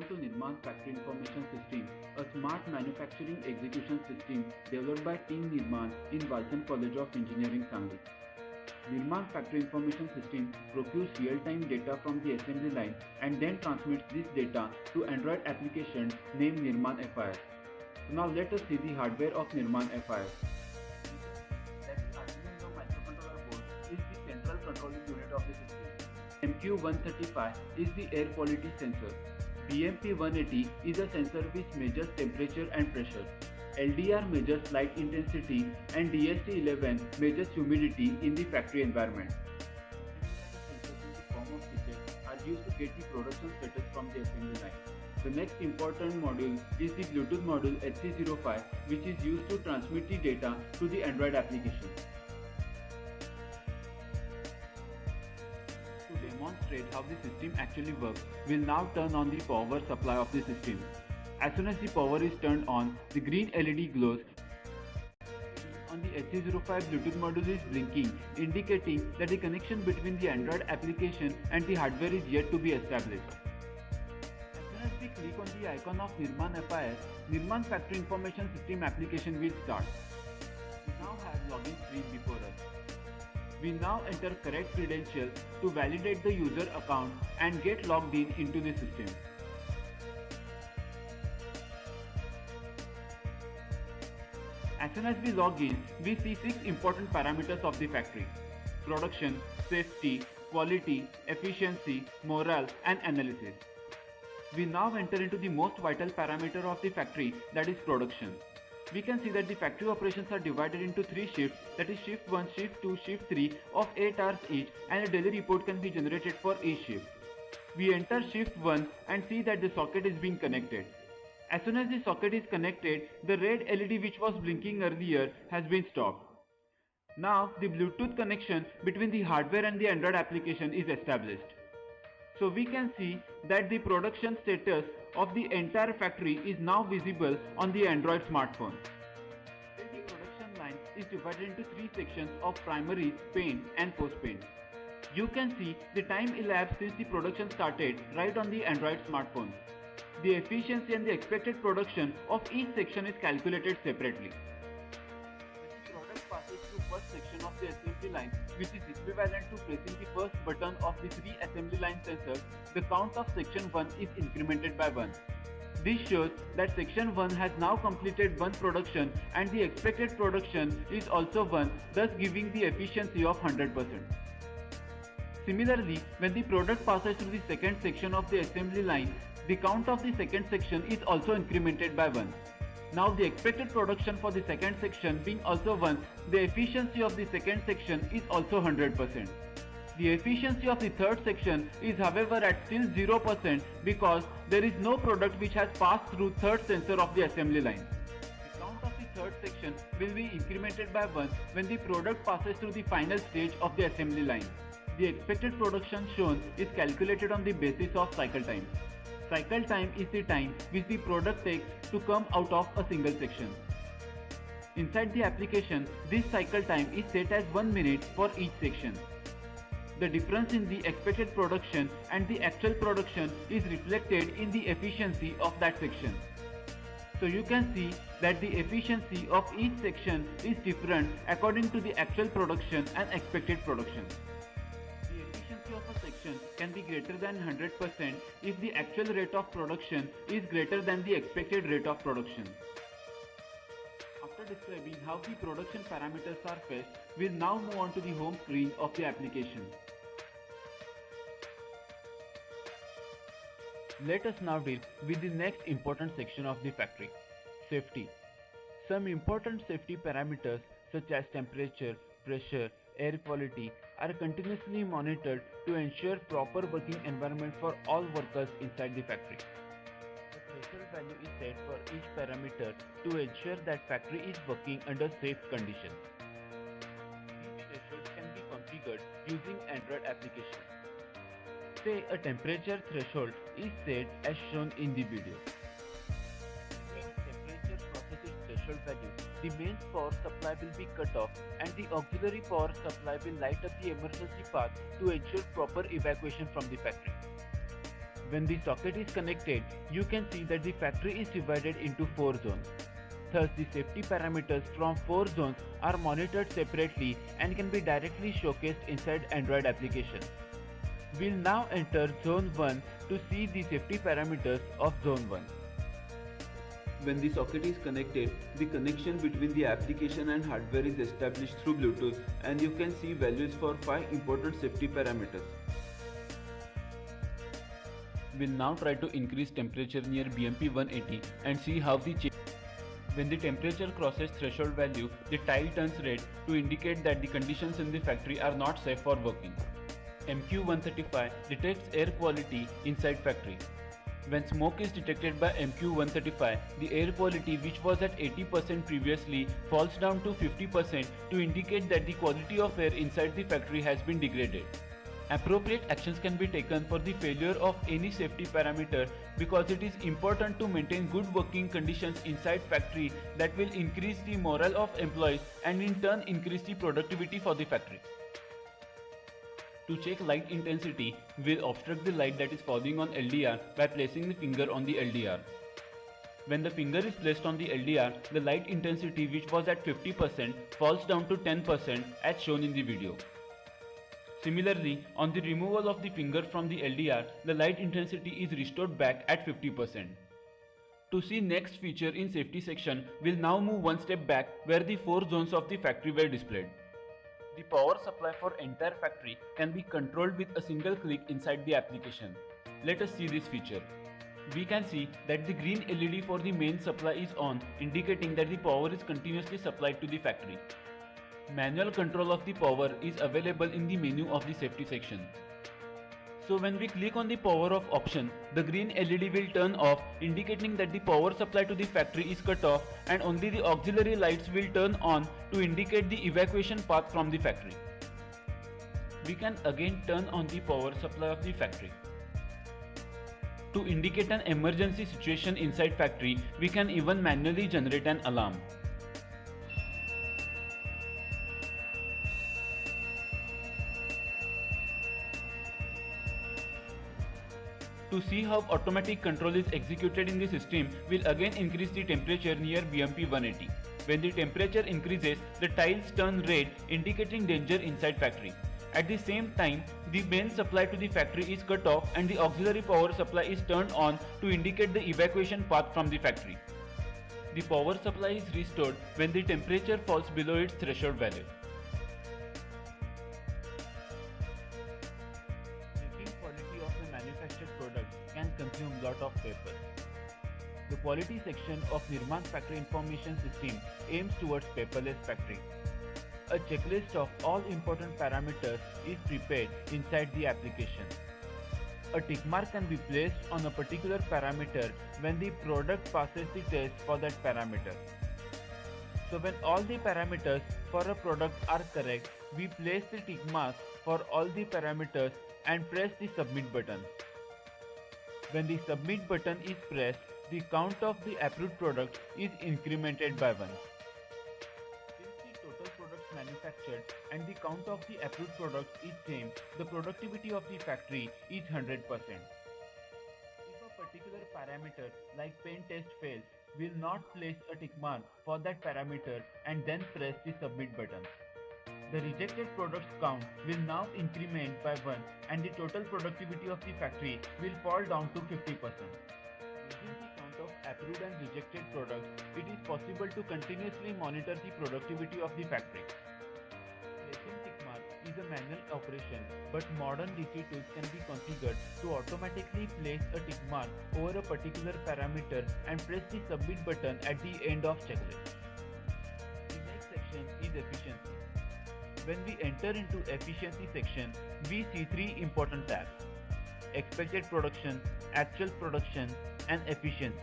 to Nirman Factory Information System, a smart manufacturing execution system developed by Team Nirman in Walchand College of Engineering, Sangli. Nirman Factory Information System procures real-time data from the assembly line and then transmits this data to Android application named Nirman FIS. So now let us see the hardware of Nirman FIS. That Arduino microcontroller board is the central controlling unit of the system. MQ135 is the air quality sensor. BMP180 is a sensor which measures temperature and pressure. LDR measures light intensity and DST11 measures humidity in the factory environment. Sensors in the form of switches are used to get the production status from the assembly line. The next important module is the Bluetooth module HC05, which is used to transmit the data to the Android application. To demonstrate how the system actually works, we'll now turn on the power supply of the system. As soon as the power is turned on, the green LED glows on the HC05 Bluetooth module is blinking, indicating that the connection between the Android application and the hardware is yet to be established. As soon as we click on the icon of Nirman FIS, Nirman Factory Information System application will start. We now have login screen before us. We now enter correct credentials to validate the user account and get logged in into the system. As soon as we log in, we see 6 important parameters of the factory: production, safety, quality, efficiency, morale, and analysis. We now enter into the most vital parameter of the factory, that is production. We can see that the factory operations are divided into 3 shifts, that is shift 1, shift 2, shift 3 of 8 hours each, and a daily report can be generated for each shift. We enter shift 1 and see that the socket is being connected. As soon as the socket is connected, the red LED which was blinking earlier has been stopped. Now the Bluetooth connection between the hardware and the Android application is established. So we can see that the production status of the entire factory is now visible on the Android smartphone. The production line is divided into 3 sections of primary, paint and post-paint. You can see the time elapsed since the production started right on the Android smartphone. The efficiency and the expected production of each section is calculated separately. When the product passes through first section of the assembly line, which is equivalent to pressing the first button of the 3 assembly line sensors, the count of section 1 is incremented by 1. This shows that section 1 has now completed 1 production and the expected production is also 1, thus giving the efficiency of 100%. Similarly, when the product passes through the second section of the assembly line, the count of the second section is also incremented by 1. Now the expected production for the second section being also 1, the efficiency of the second section is also 100%. The efficiency of the third section is however at still 0% because there is no product which has passed through third sensor of the assembly line. The count of the third section will be incremented by 1 when the product passes through the final stage of the assembly line. The expected production shown is calculated on the basis of cycle time. Cycle time is the time which the product takes to come out of a single section. Inside the application, this cycle time is set as 1 minute for each section. The difference in the expected production and the actual production is reflected in the efficiency of that section. So you can see that the efficiency of each section is different according to the actual production and expected production. Of a section can be greater than 100% if the actual rate of production is greater than the expected rate of production. After describing how the production parameters are fetched, we will now move on to the home screen of the application. Let us now deal with the next important section of the factory: safety. Some important safety parameters such as temperature, pressure, air quality are continuously monitored to ensure proper working environment for all workers inside the factory. The threshold value is set for each parameter to ensure that factory is working under safe conditions. These thresholds can be configured using Android application. Say a temperature threshold is set as shown in the video. Temperature crosses its threshold value, the mains power supply will be cut off and the auxiliary power supply will light up the emergency path to ensure proper evacuation from the factory. When the socket is connected, you can see that the factory is divided into 4 zones. Thus, the safety parameters from 4 zones are monitored separately and can be directly showcased inside Android application. We'll now enter Zone 1 to see the safety parameters of Zone 1. When the socket is connected, the connection between the application and hardware is established through Bluetooth, and you can see values for 5 important safety parameters. We'll now try to increase temperature near BMP 180 and see how the when the temperature crosses threshold value, the tile turns red to indicate that the conditions in the factory are not safe for working. MQ135 detects air quality inside factory. When smoke is detected by MQ135, the air quality, which was at 80% previously, falls down to 50% to indicate that the quality of air inside the factory has been degraded. Appropriate actions can be taken for the failure of any safety parameter because it is important to maintain good working conditions inside factory that will increase the morale of employees and in turn increase the productivity for the factory. To check light intensity, we'll obstruct the light that is falling on LDR by placing the finger on the LDR. When the finger is placed on the LDR, the light intensity, which was at 50%, falls down to 10% as shown in the video. Similarly, on the removal of the finger from the LDR, the light intensity is restored back at 50%. To see next feature in safety section, we'll now move one step back where the 4 zones of the factory were displayed. The power supply for entire factory can be controlled with a single click inside the application. Let us see this feature. We can see that the green LED for the main supply is on, indicating that the power is continuously supplied to the factory. Manual control of the power is available in the menu of the safety section. So when we click on the power off option, the green LED will turn off, indicating that the power supply to the factory is cut off and only the auxiliary lights will turn on to indicate the evacuation path from the factory. We can again turn on the power supply of the factory. To indicate an emergency situation inside factory, we can even manually generate an alarm. To see how automatic control is executed in the system, we'll again increase the temperature near BMP 180. When the temperature increases, the tiles turn red, indicating danger inside factory. At the same time, the main supply to the factory is cut off and the auxiliary power supply is turned on to indicate the evacuation path from the factory. The power supply is restored when the temperature falls below its threshold value. Quality of a manufactured product can consume lot of paper. The quality section of Nirman Factory Information System aims towards paperless factory. A checklist of all important parameters is prepared inside the application. A tick mark can be placed on a particular parameter when the product passes the test for that parameter. So when all the parameters for a product are correct, we place the tick mark for all the parameters and press the submit button. When the submit button is pressed, the count of the approved product is incremented by 1. Since the total products manufactured and the count of the approved products is same, the productivity of the factory is 100%. If a particular parameter like pen test fails, we will not place a tick mark for that parameter and then press the submit button. The rejected products count will now increment by 1 and the total productivity of the factory will fall down to 50%. Using the count of approved and rejected products, it is possible to continuously monitor the productivity of the factory. Placing tick mark is a manual operation, but modern DC tools can be configured to automatically place a tick mark over a particular parameter and press the submit button at the end of checklist. The next section is efficiency. When we enter into efficiency section, we see 3 important tabs: expected production, actual production, and efficiency.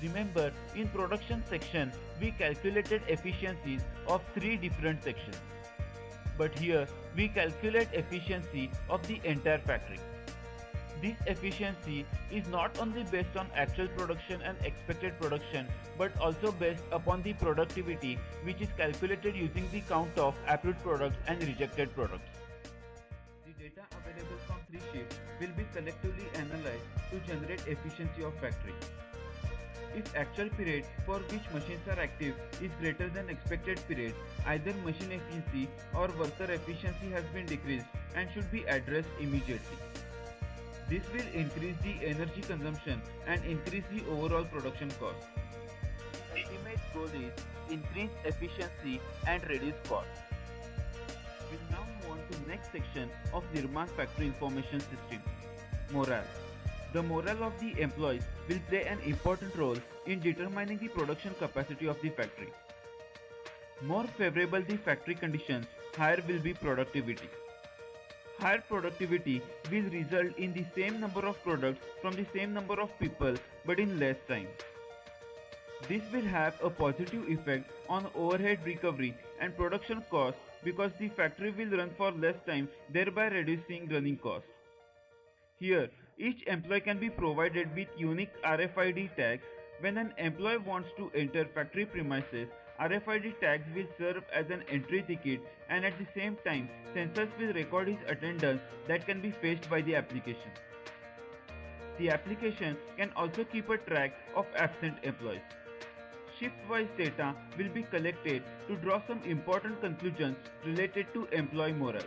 Remember, in production section, we calculated efficiencies of 3 different sections. But here, we calculate efficiency of the entire factory. This efficiency is not only based on actual production and expected production, but also based upon the productivity, which is calculated using the count of approved products and rejected products. The data available from three shifts will be collectively analyzed to generate efficiency of factory. If actual period for which machines are active is greater than expected period, either machine efficiency or worker efficiency has been decreased and should be addressed immediately. This will increase the energy consumption and increase the overall production cost. The ultimate goal is increase efficiency and reduce cost. We'll now move on to next section of Nirman Factory Information System, morale. The morale of the employees will play an important role in determining the production capacity of the factory. More favorable the factory conditions, higher will be productivity. Higher productivity will result in the same number of products from the same number of people but in less time. This will have a positive effect on overhead recovery and production costs because the factory will run for less time, thereby reducing running costs. Here, each employee can be provided with unique RFID tags. When an employee wants to enter factory premises, RFID tags will serve as an entry ticket, and at the same time, sensors will record his attendance that can be fetched by the application. The application can also keep a track of absent employees. Shift-wise data will be collected to draw some important conclusions related to employee morale.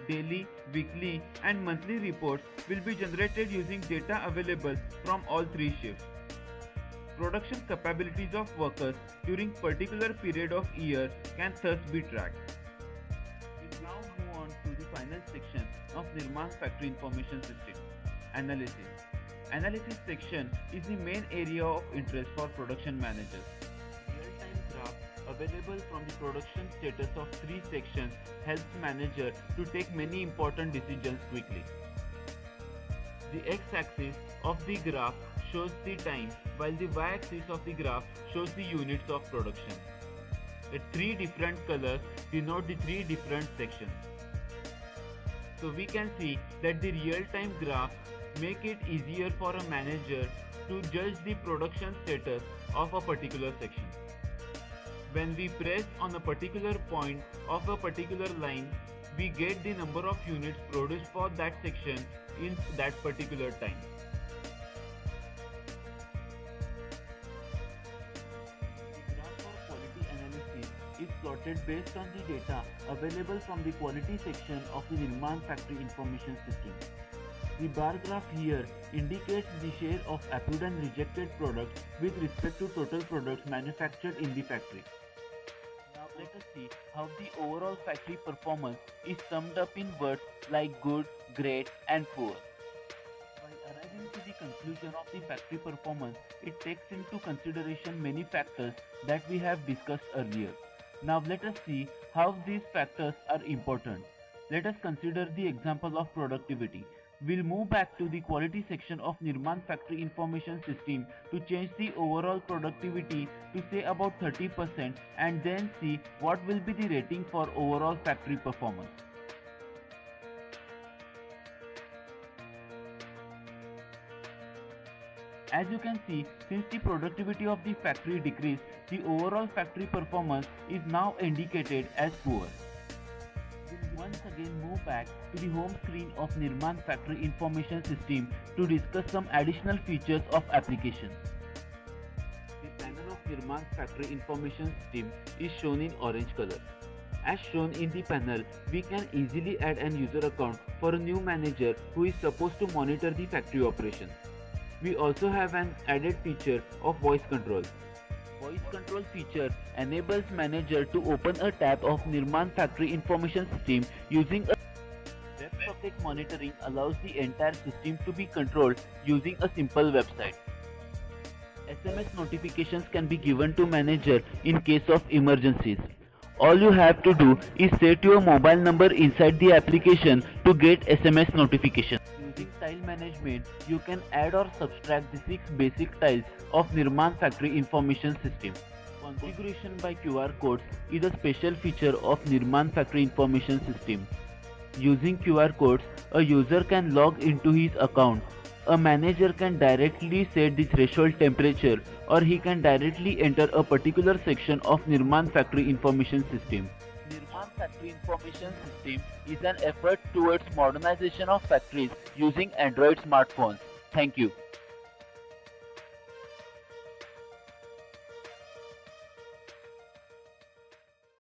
Daily, weekly and monthly reports will be generated using data available from all three shifts. Production capabilities of workers during particular period of year can thus be tracked. We now move on to the final section of Nirman Factory Information System, analysis. Analysis section is the main area of interest for production managers. Real-time graph available from the production status of three sections helps manager to take many important decisions quickly. The x-axis of the graph shows the time, while the y-axis of the graph shows the units of production. The three different colors denote the three different sections. So we can see that the real-time graph make it easier for a manager to judge the production status of a particular section. When we press on a particular point of a particular line, we get the number of units produced for that section in that particular time. The graph for quality analysis is plotted based on the data available from the quality section of the Nirman Factory Information System. The bar graph here indicates the share of approved and rejected products with respect to total products manufactured in the factory. Now let us see how the overall factory performance is summed up in words like good, great and poor. While arriving to the conclusion of the factory performance, it takes into consideration many factors that we have discussed earlier. Now let us see how these factors are important. Let us consider the example of productivity. We'll move back to the quality section of Nirman Factory Information System to change the overall productivity to say about 30% and then see what will be the rating for overall factory performance. As you can see, since the productivity of the factory decreased, the overall factory performance is now indicated as poor. We'll once again move back to the home screen of Nirman Factory Information System to discuss some additional features of application. The panel of Nirman Factory Information System is shown in orange color. As shown in the panel, we can easily add an user account for a new manager who is supposed to monitor the factory operations. We also have an added feature of voice control. Voice control feature enables manager to open a tab of Nirman Factory Information System using a WebSocket monitoring allows the entire system to be controlled using a simple website. SMS notifications can be given to manager in case of emergencies. All you have to do is set your mobile number inside the application to get SMS notification. Using tile management, you can add or subtract the 6 basic tiles of Nirman Factory Information System. Configuration by QR codes is a special feature of Nirman Factory Information System. Using QR codes, a user can log into his account. A manager can directly set the threshold temperature, or he can directly enter a particular section of Nirman Factory Information System. Nirman Nirman Factory Information System is an effort towards modernization of factories using Android smartphones. Thank you.